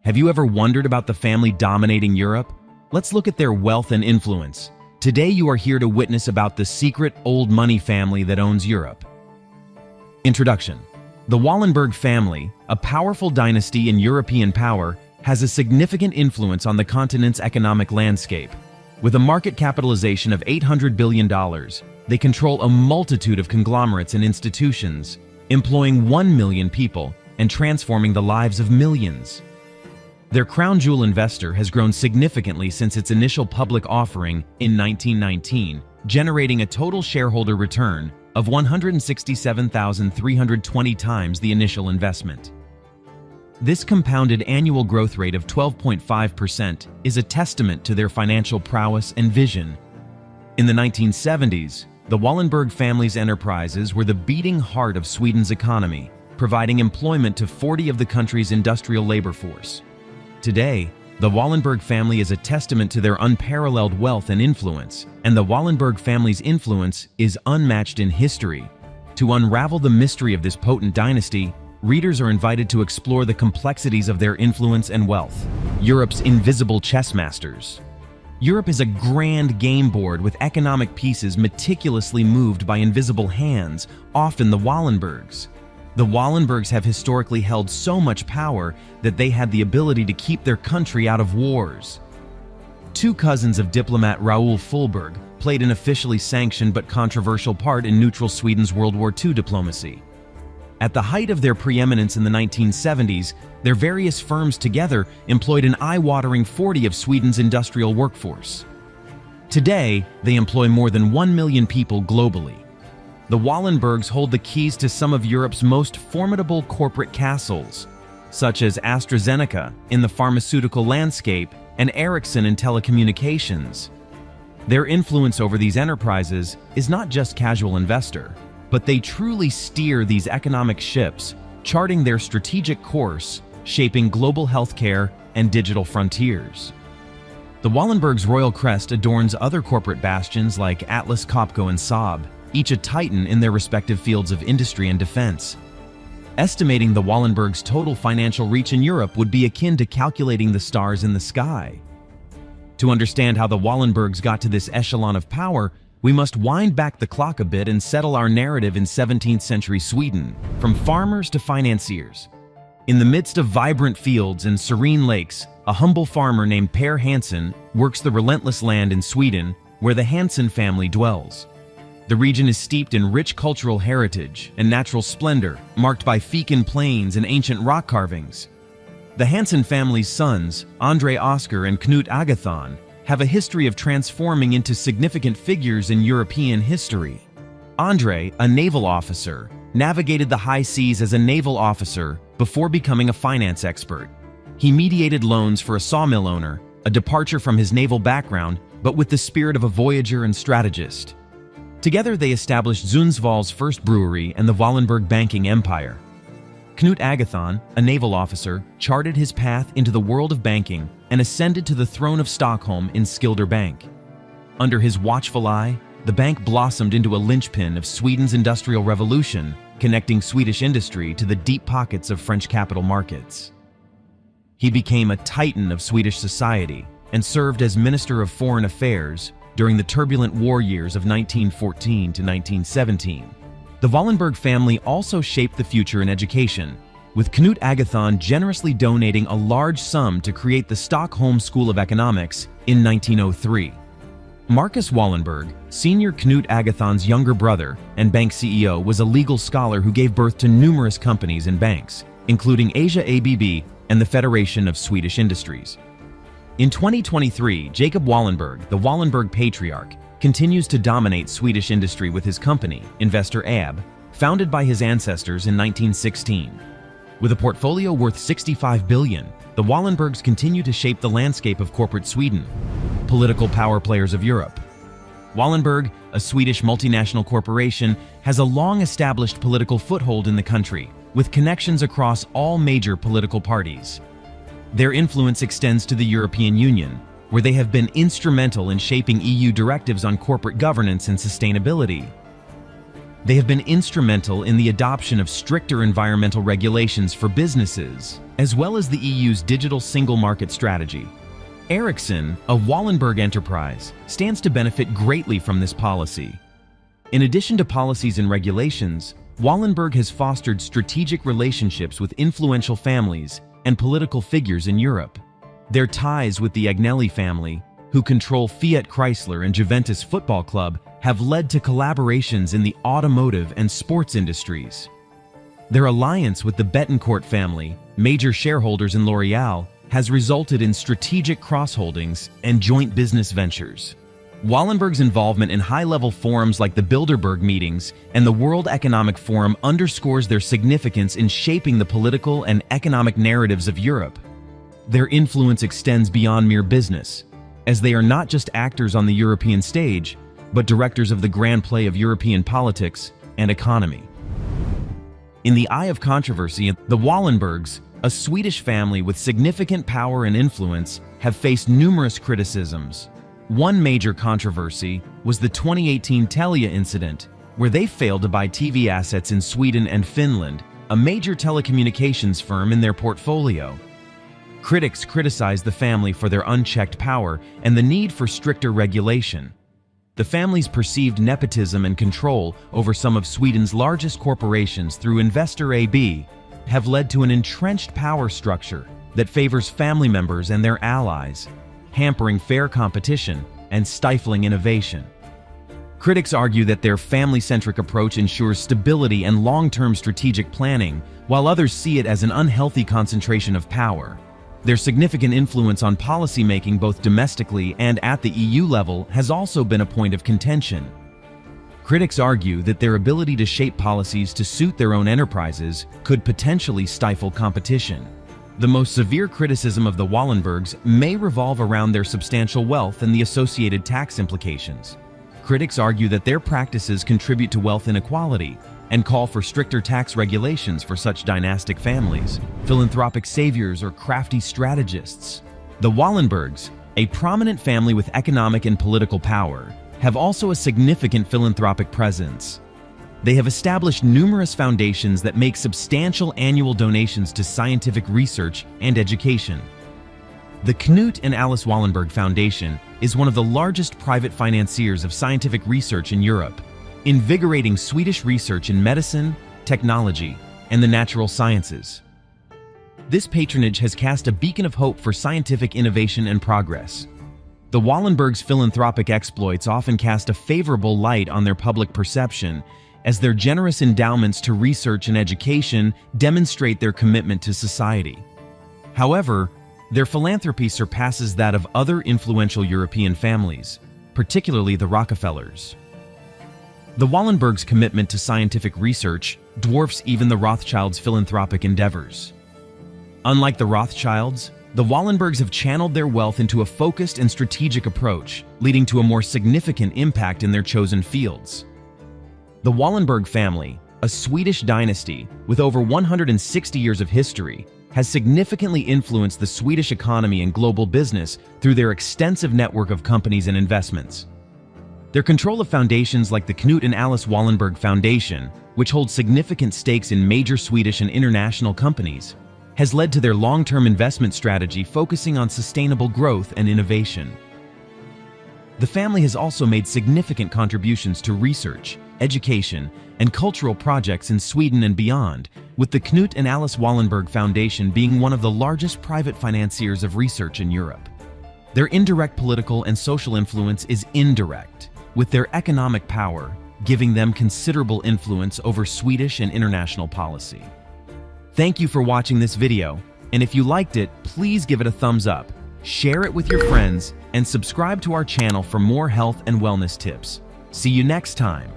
Have you ever wondered about the family dominating Europe? Let's look at their wealth and influence. Today you are here to witness about the secret old money family that owns Europe. Introduction. The Wallenberg family, a powerful dynasty in European power, has a significant influence on the continent's economic landscape. With a market capitalization of $800 billion, they control a multitude of conglomerates and institutions, employing 1 million people and transforming the lives of millions. Their crown jewel investor has grown significantly since its initial public offering in 1919, generating a total shareholder return of 167,320 times the initial investment. This compounded annual growth rate of 12.5% is a testament to their financial prowess and vision. In the 1970s, the Wallenberg family's enterprises were the beating heart of Sweden's economy, providing employment to 40% of the country's industrial labor force. Today, the Wallenberg family is a testament to their unparalleled wealth and influence, and the Wallenberg family's influence is unmatched in history. To unravel the mystery of this potent dynasty, readers are invited to explore the complexities of their influence and wealth. Europe's invisible chess masters. Europe is a grand game board with economic pieces meticulously moved by invisible hands, often the Wallenbergs. The Wallenbergs have historically held so much power that they had the ability to keep their country out of wars. Two cousins of diplomat Raoul Fulberg played an officially sanctioned but controversial part in neutral Sweden's World War II diplomacy. At the height of their preeminence in the 1970s, their various firms together employed an eye-watering 40% of Sweden's industrial workforce. Today, they employ more than 1 million people globally. The Wallenbergs hold the keys to some of Europe's most formidable corporate castles, such as AstraZeneca in the pharmaceutical landscape and Ericsson in telecommunications. Their influence over these enterprises is not just casual investor, but they truly steer these economic ships, charting their strategic course, shaping global healthcare and digital frontiers. The Wallenbergs' royal crest adorns other corporate bastions like Atlas Copco and Saab, each a titan in their respective fields of industry and defense. Estimating the Wallenbergs' total financial reach in Europe would be akin to calculating the stars in the sky. To understand how the Wallenbergs got to this echelon of power, we must wind back the clock a bit and settle our narrative in 17th century Sweden, from farmers to financiers. In the midst of vibrant fields and serene lakes, a humble farmer named Per Hansen works the relentless land in Sweden where the Hansen family dwells. The region is steeped in rich cultural heritage and natural splendor, marked by fecund plains and ancient rock carvings. The Hansen family's sons, Andre Oskar and Knut Agathon, have a history of transforming into significant figures in European history. Andre, a naval officer, navigated the high seas as a naval officer before becoming a finance expert. He mediated loans for a sawmill owner, a departure from his naval background, but with the spirit of a voyager and strategist. Together they established Sundsvall's first brewery and the Wallenberg banking empire. Knut Agathon, a naval officer, charted his path into the world of banking and ascended to the throne of Stockholm in Skilder Bank. Under his watchful eye, the bank blossomed into a linchpin of Sweden's industrial revolution, connecting Swedish industry to the deep pockets of French capital markets. He became a titan of Swedish society and served as Minister of Foreign Affairs during the turbulent war years of 1914 to 1917. The Wallenberg family also shaped the future in education, with Knut Agathon generously donating a large sum to create the Stockholm School of Economics in 1903. Marcus Wallenberg, senior Knut Agathon's younger brother and bank CEO, was a legal scholar who gave birth to numerous companies and banks, including Asia ABB and the Federation of Swedish Industries. In 2023, Jacob Wallenberg, the Wallenberg patriarch, continues to dominate Swedish industry with his company, Investor AB, founded by his ancestors in 1916. With a portfolio worth $65 billion, the Wallenbergs continue to shape the landscape of corporate Sweden. Political power players of Europe. Wallenberg, a Swedish multinational corporation, has a long-established political foothold in the country, with connections across all major political parties. Their influence extends to the European Union, where they have been instrumental in shaping EU directives on corporate governance and sustainability. They have been instrumental in the adoption of stricter environmental regulations for businesses, as well as the EU's digital single market strategy. Ericsson, a Wallenberg enterprise, stands to benefit greatly from this policy. In addition to policies and regulations, Wallenberg has fostered strategic relationships with influential families and political figures in Europe. Their ties with the Agnelli family, who control Fiat Chrysler and Juventus Football Club, have led to collaborations in the automotive and sports industries. Their alliance with the Bettencourt family, major shareholders in L'Oréal, has resulted in strategic cross-holdings and joint business ventures. Wallenberg's involvement in high-level forums like the Bilderberg meetings and the World Economic Forum underscores their significance in shaping the political and economic narratives of Europe. Their influence extends beyond mere business, as they are not just actors on the European stage, but directors of the grand play of European politics and economy. In the eye of controversy, the Wallenbergs, a Swedish family with significant power and influence, have faced numerous criticisms. One major controversy was the 2018 Telia incident, where they failed to buy TV assets in Sweden and Finland, a major telecommunications firm in their portfolio. Critics criticized the family for their unchecked power and the need for stricter regulation. The family's perceived nepotism and control over some of Sweden's largest corporations through Investor AB have led to an entrenched power structure that favors family members and their allies, hampering fair competition and stifling innovation. Critics argue that their family-centric approach ensures stability and long-term strategic planning, while others see it as an unhealthy concentration of power. Their significant influence on policymaking both domestically and at the EU level has also been a point of contention. Critics argue that their ability to shape policies to suit their own enterprises could potentially stifle competition. The most severe criticism of the Wallenbergs may revolve around their substantial wealth and the associated tax implications. Critics argue that their practices contribute to wealth inequality and call for stricter tax regulations for such dynastic families, philanthropic saviors, or crafty strategists. The Wallenbergs, a prominent family with economic and political power, have also a significant philanthropic presence. They have established numerous foundations that make substantial annual donations to scientific research and education. The Knut and Alice Wallenberg Foundation is one of the largest private financiers of scientific research in Europe, invigorating Swedish research in medicine, technology, and the natural sciences. This patronage has cast a beacon of hope for scientific innovation and progress. The Wallenbergs' philanthropic exploits often cast a favorable light on their public perception, as their generous endowments to research and education demonstrate their commitment to society. However, their philanthropy surpasses that of other influential European families, particularly the Rockefellers. The Wallenbergs' commitment to scientific research dwarfs even the Rothschilds' philanthropic endeavors. Unlike the Rothschilds, the Wallenbergs have channeled their wealth into a focused and strategic approach, leading to a more significant impact in their chosen fields. The Wallenberg family, a Swedish dynasty with over 160 years of history, has significantly influenced the Swedish economy and global business through their extensive network of companies and investments. Their control of foundations like the Knut and Alice Wallenberg Foundation, which holds significant stakes in major Swedish and international companies, has led to their long-term investment strategy focusing on sustainable growth and innovation. The family has also made significant contributions to research, education, and cultural projects in Sweden and beyond, with the Knut and Alice Wallenberg Foundation being one of the largest private financiers of research in Europe. Their indirect political and social influence is indirect, with their economic power giving them considerable influence over Swedish and international policy. Thank you for watching this video, and if you liked it, please give it a thumbs up, share it with your friends, and subscribe to our channel for more health and wellness tips. See you next time.